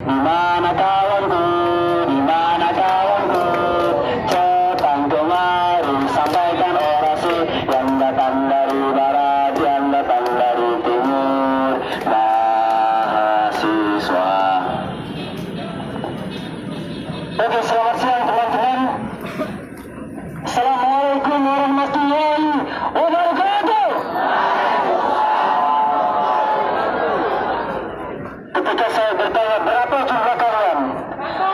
Di mana kawanku, di mana kawanku, cepat kemari sampaikan orasi yang datang dari barat, yang datang dari timur, mahasiswa. Oke, selamat siang teman-teman. Assalamualaikum warahmatullahi wabarakatuh. Ketika saya bertanya berapa jumlah kalian,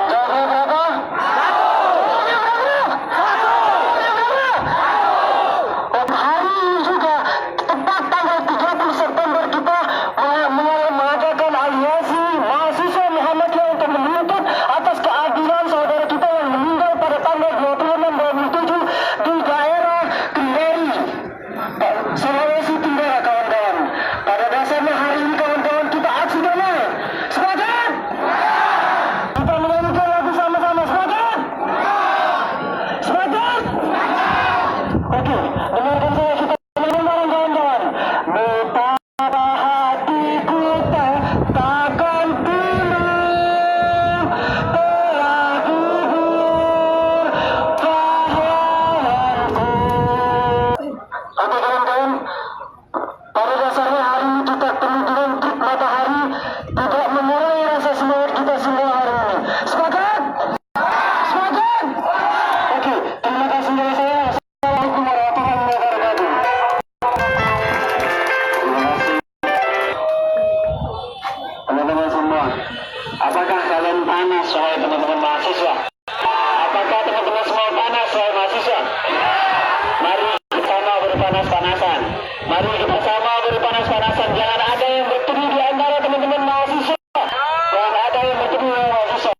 jawabnya berapa? Hari ini juga tepat tanggal 30 September kita mengadakan aliansi mahasiswa Muhammadiyah untuk menuntut atas keadilan saudara kita yang meninggal pada tanggal 26-27 di daerah Kendari, Sulawesi Tenggara, kawan-kawan. Pada dasarnya hari ini kawan-kawan kita aksi damai. Sepakat? Kita menyanyikan lagu sama-sama. Sepakat? Sepakat? Oke, dengarkan saya, kita nyanyi bareng kawan-kawan. Betapa hatiku takkan pulih telah gugur pahlawanku. Oke kawan-kawan, pada dasarnya hari ini kita penuh dengan terik matahari, tidak mengurangi rasa semangat kita semua hari ini. Sepakat? Sepakat? Oke, terima kasih dari saya. Assalamualaikum warahmatullahi wabarakatuh. Terima kasih teman-teman semua. Apakah kalian panas wahai teman-teman mahasiswa? Apakah teman-teman semua panas wahai mahasiswa? Mari kita sama berpanas-panasan. Mari kita sama berpanas-panasan. Jangan ada yang berteduh di antara teman-teman mahasiswa. Jangan ada yang berteduh di mahasiswa.